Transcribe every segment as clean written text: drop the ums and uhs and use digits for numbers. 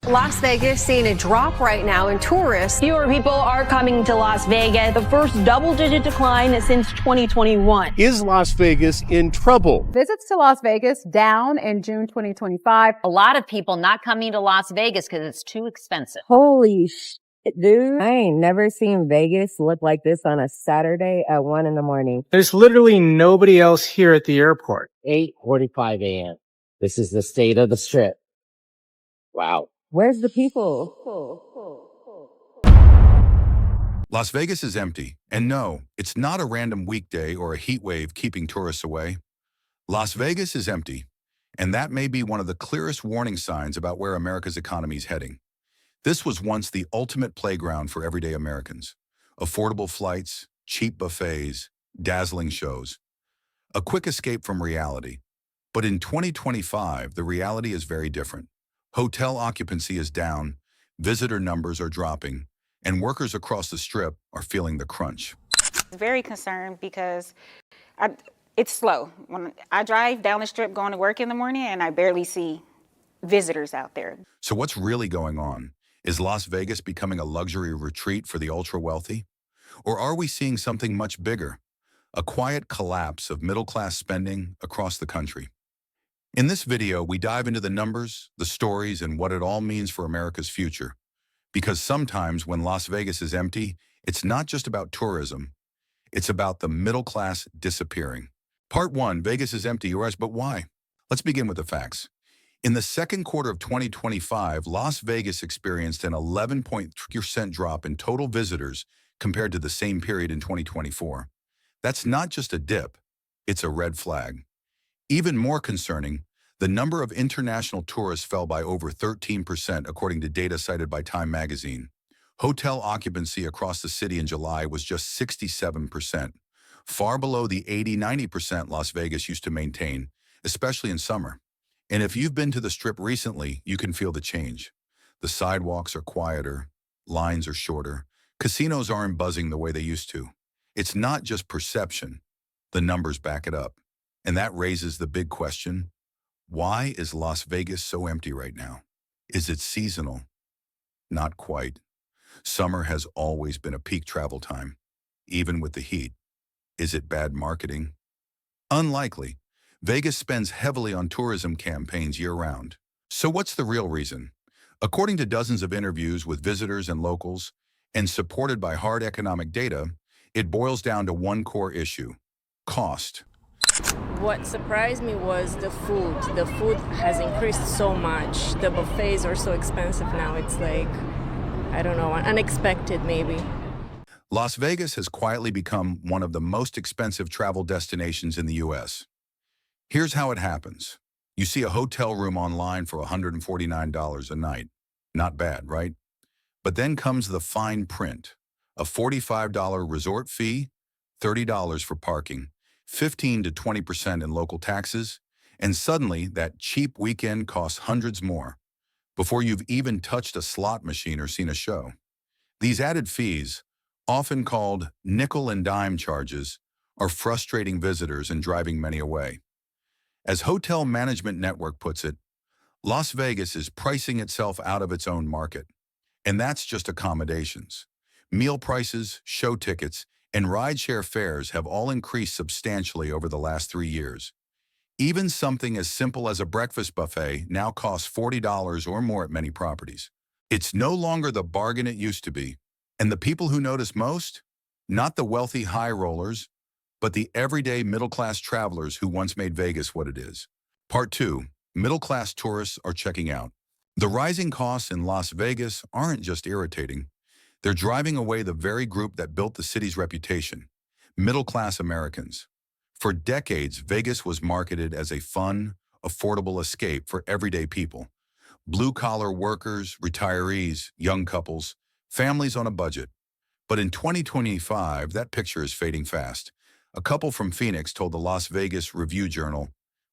Las Vegas seeing a drop right now in tourists. Fewer people are coming to Las Vegas, the first double-digit decline since 2021. Is Las Vegas in trouble? Visits to Las Vegas down in June 2025. A lot of people not coming to Las Vegas because it's too expensive. Holy shit, dude. I ain't never seen Vegas look like this on a Saturday at 1 a.m. There's literally nobody else here at the airport. 8:45 a.m. This is the state of the strip. Wow. Where's the people? Las Vegas is empty. And no, it's not a random weekday or a heat wave keeping tourists away. Las Vegas is empty. And that may be one of the clearest warning signs about where America's economy is heading. This was once the ultimate playground for everyday Americans. Affordable flights, cheap buffets, dazzling shows. A quick escape from reality. But in 2025, the reality is very different. Hotel occupancy is down, visitor numbers are dropping, and workers across the Strip are feeling the crunch. Very concerned because it's slow. When I drive down the Strip going to work in the morning and I barely see visitors out there. So what's really going on? Is Las Vegas becoming a luxury retreat for the ultra-wealthy? Or are we seeing something much bigger? A quiet collapse of middle-class spending across the country. In this video, we dive into the numbers, the stories, and what it all means for America's future. Because sometimes when Las Vegas is empty, it's not just about tourism. It's about the middle class disappearing. Part 1, Vegas is empty. You're right, but why? Let's begin with the facts. In the second quarter of 2025, Las Vegas experienced an 11.3% drop in total visitors compared to the same period in 2024. That's not just a dip, it's a red flag. Even more concerning, the number of international tourists fell by over 13% according to data cited by Time magazine. Hotel occupancy across the city in July was just 67%, far below the 80–90% Las Vegas used to maintain, especially in summer. And if you've been to the Strip recently, you can feel the change. The sidewalks are quieter, lines are shorter, casinos aren't buzzing the way they used to. It's not just perception, the numbers back it up. And that raises the big question, why is Las Vegas so empty right now? Is it seasonal? Not quite. Summer has always been a peak travel time, even with the heat. Is it bad marketing? Unlikely. Vegas spends heavily on tourism campaigns year-round. So what's the real reason? According to dozens of interviews with visitors and locals, and supported by hard economic data, it boils down to one core issue: cost. What surprised me was the food. The food has increased so much. The buffets are so expensive now. It's like, I don't know, unexpected maybe. Las Vegas has quietly become one of the most expensive travel destinations in the U.S. Here's how it happens. You see a hotel room online for $149 a night. Not bad, right? But then comes the fine print. A $45 resort fee, $30 for parking, 15 to 20% in local taxes, and suddenly that cheap weekend costs hundreds more before you've even touched a slot machine or seen a show. These added fees, often called nickel and dime charges, are frustrating visitors and driving many away. As Hotel Management Network puts it, Las Vegas is pricing itself out of its own market. And that's just accommodations. Meal prices, show tickets, and rideshare fares have all increased substantially over the last 3 years. Even something as simple as a breakfast buffet now costs $40 or more at many properties. It's no longer the bargain it used to be. And the people who notice most? Not the wealthy high rollers, but the everyday middle-class travelers who once made Vegas what it is. Part 2, middle-class tourists are checking out. The rising costs in Las Vegas aren't just irritating. They're driving away the very group that built the city's reputation, middle-class Americans. For decades, Vegas was marketed as a fun, affordable escape for everyday people. Blue-collar workers, retirees, young couples, families on a budget. But in 2025, that picture is fading fast. A couple from Phoenix told the Las Vegas Review-Journal,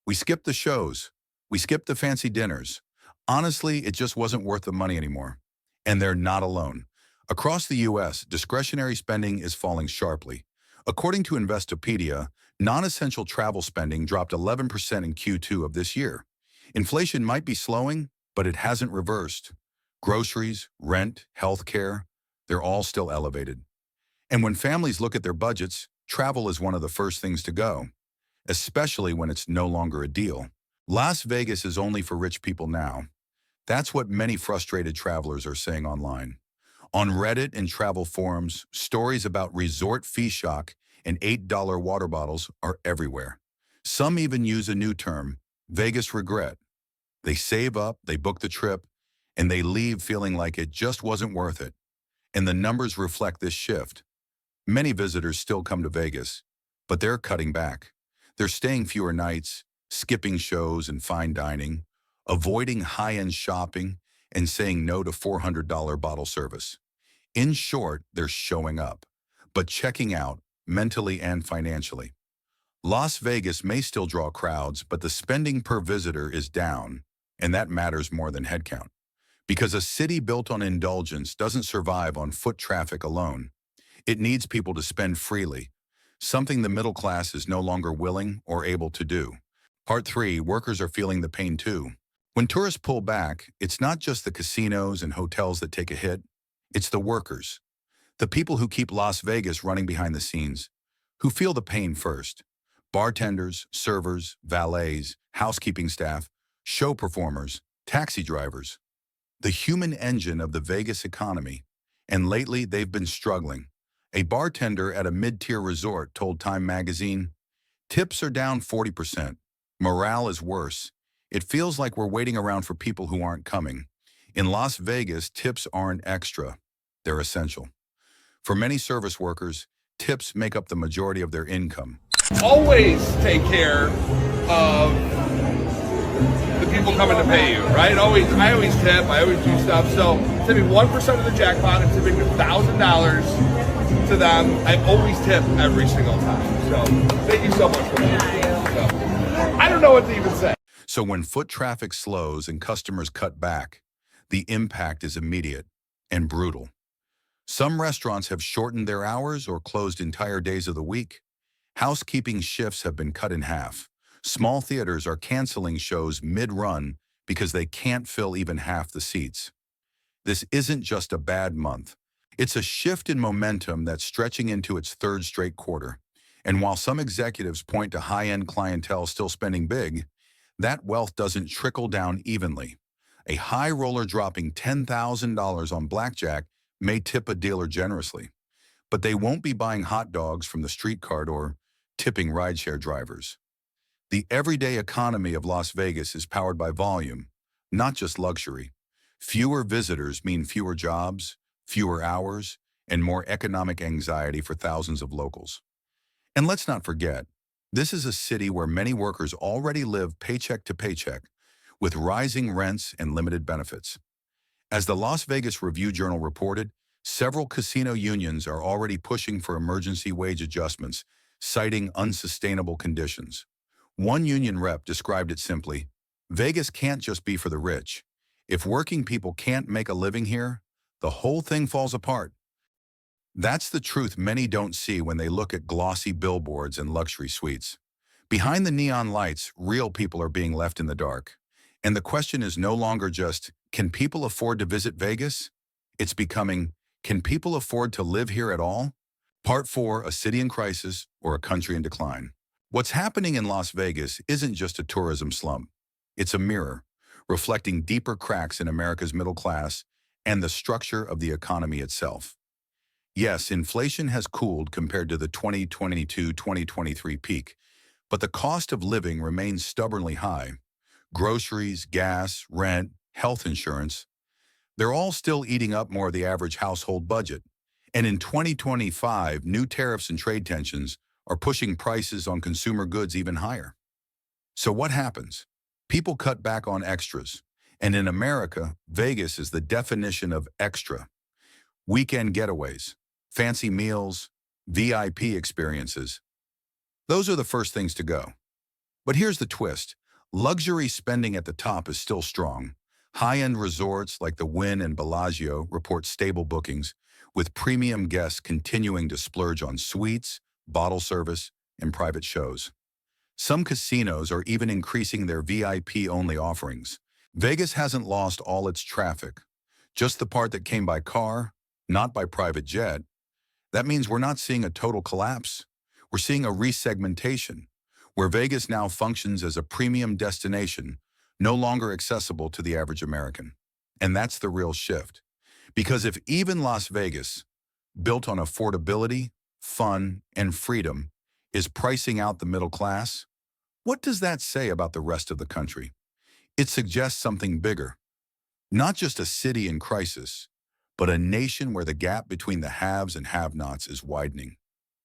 "We skipped the shows. We skipped the fancy dinners. Honestly, it just wasn't worth the money anymore." And they're not alone. Across the U.S., discretionary spending is falling sharply. According to Investopedia, non-essential travel spending dropped 11% in Q2 of this year. Inflation might be slowing, but it hasn't reversed. Groceries, rent, healthcare, they're all still elevated. And when families look at their budgets, travel is one of the first things to go, especially when it's no longer a deal. Las Vegas is only for rich people now. That's what many frustrated travelers are saying online. On Reddit and travel forums, stories about resort fee shock and $8 water bottles are everywhere. Some even use a new term, Vegas regret. They save up, they book the trip, and they leave feeling like it just wasn't worth it. And the numbers reflect this shift. Many visitors still come to Vegas, but they're cutting back. They're staying fewer nights, skipping shows and fine dining, avoiding high-end shopping, and saying no to $400 bottle service. In short, they're showing up, but checking out mentally and financially. Las Vegas may still draw crowds, but the spending per visitor is down, and that matters more than headcount. Because a city built on indulgence doesn't survive on foot traffic alone. It needs people to spend freely, something the middle class is no longer willing or able to do. Part 3, workers are feeling the pain too. When tourists pull back, it's not just the casinos and hotels that take a hit. It's the workers, the people who keep Las Vegas running behind the scenes, who feel the pain first. Bartenders, servers, valets, housekeeping staff, show performers, taxi drivers. The human engine of the Vegas economy, and lately they've been struggling. A bartender at a mid-tier resort told Time magazine, "Tips are down 40%. Morale is worse. It feels like we're waiting around for people who aren't coming." In Las Vegas, tips aren't extra. They're essential. For many service workers, tips make up the majority of their income. Always take care of the people coming to pay you, right? I always tip, I always do stuff. So tipping 1% of the jackpot and tipping $1,000 to them, I always tip every single time. So thank you so much for that. So, I don't know what to even say. So when foot traffic slows and customers cut back, the impact is immediate and brutal. Some restaurants have shortened their hours or closed entire days of the week. Housekeeping shifts have been cut in half. Small theaters are canceling shows mid-run because they can't fill even half the seats. This isn't just a bad month. It's a shift in momentum that's stretching into its third straight quarter. And while some executives point to high-end clientele still spending big, that wealth doesn't trickle down evenly. A high roller dropping $10,000 on blackjack may tip a dealer generously, but they won't be buying hot dogs from the street cart or tipping rideshare drivers. The everyday economy of Las Vegas is powered by volume, not just luxury. Fewer visitors mean fewer jobs, fewer hours, and more economic anxiety for thousands of locals. And let's not forget, this is a city where many workers already live paycheck to paycheck, with rising rents and limited benefits. As the Las Vegas Review-Journal reported, several casino unions are already pushing for emergency wage adjustments, citing unsustainable conditions. One union rep described it simply, "Vegas can't just be for the rich. If working people can't make a living here, the whole thing falls apart." That's the truth many don't see when they look at glossy billboards and luxury suites. Behind the neon lights, real people are being left in the dark. And the question is no longer just, can people afford to visit Vegas? It's becoming, can people afford to live here at all? Part 4, a city in crisis or a country in decline. What's happening in Las Vegas isn't just a tourism slump. It's a mirror, reflecting deeper cracks in America's middle class and the structure of the economy itself. Yes, inflation has cooled compared to the 2022-2023 peak, but the cost of living remains stubbornly high. Groceries, gas, rent, health insurance, they're all still eating up more of the average household budget. And in 2025, new tariffs and trade tensions are pushing prices on consumer goods even higher. So what happens? People cut back on extras. And in America, Vegas is the definition of extra. Weekend getaways, fancy meals, VIP experiences. Those are the first things to go. But here's the twist. Luxury spending at the top is still strong. High-end resorts like the Wynn and Bellagio report stable bookings, with premium guests continuing to splurge on suites, bottle service, and private shows. Some casinos are even increasing their VIP-only offerings. Vegas hasn't lost all its traffic. Just the part that came by car, not by private jet. That means we're not seeing a total collapse. We're seeing a resegmentation, where Vegas now functions as a premium destination, no longer accessible to the average American. And that's the real shift. Because if even Las Vegas, built on affordability, fun, and freedom, is pricing out the middle class, what does that say about the rest of the country? It suggests something bigger. Not just a city in crisis, but a nation where the gap between the haves and have-nots is widening.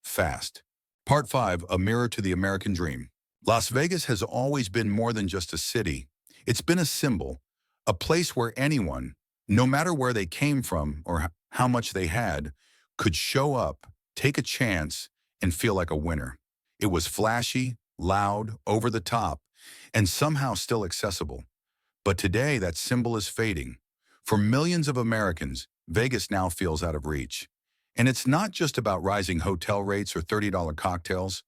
Fast. Part 5, A Mirror to the American Dream. Las Vegas has always been more than just a city. It's been a symbol, a place where anyone, no matter where they came from or how much they had, could show up, take a chance, and feel like a winner. It was flashy, loud, over the top, and somehow still accessible. But today, that symbol is fading. For millions of Americans, Vegas now feels out of reach. And it's not just about rising hotel rates or $30 cocktails.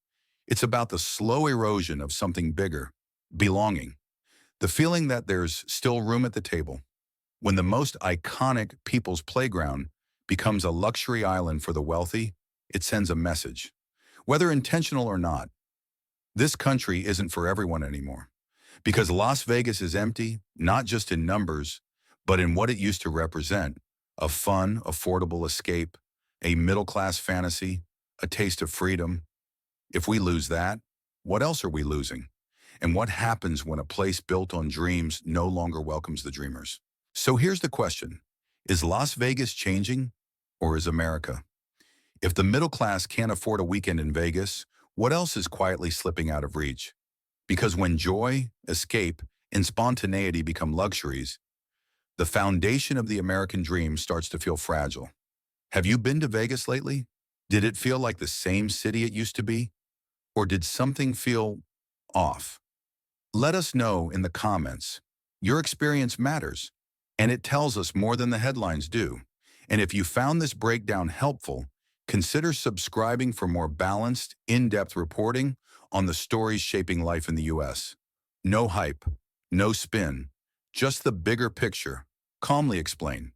It's about the slow erosion of something bigger, belonging. The feeling that there's still room at the table. When the most iconic people's playground becomes a luxury island for the wealthy, it sends a message. Whether intentional or not, this country isn't for everyone anymore. Because Las Vegas is empty, not just in numbers, but in what it used to represent: a fun, affordable escape, a middle-class fantasy, a taste of freedom. If we lose that, what else are we losing? And what happens when a place built on dreams no longer welcomes the dreamers? So here's the question. Is Las Vegas changing, or is America? If the middle class can't afford a weekend in Vegas, what else is quietly slipping out of reach? Because when joy, escape, and spontaneity become luxuries, the foundation of the American dream starts to feel fragile. Have you been to Vegas lately? Did it feel like the same city it used to be? Or did something feel off? Let us know in the comments. Your experience matters, and it tells us more than the headlines do. And if you found this breakdown helpful, consider subscribing for more balanced, in-depth reporting on the stories shaping life in the U.S. No hype, no spin, just the bigger picture, calmly explained.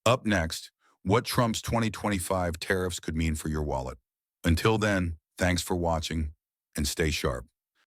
Up next, what Trump's 2025 tariffs could mean for your wallet. Until then, thanks for watching and stay sharp.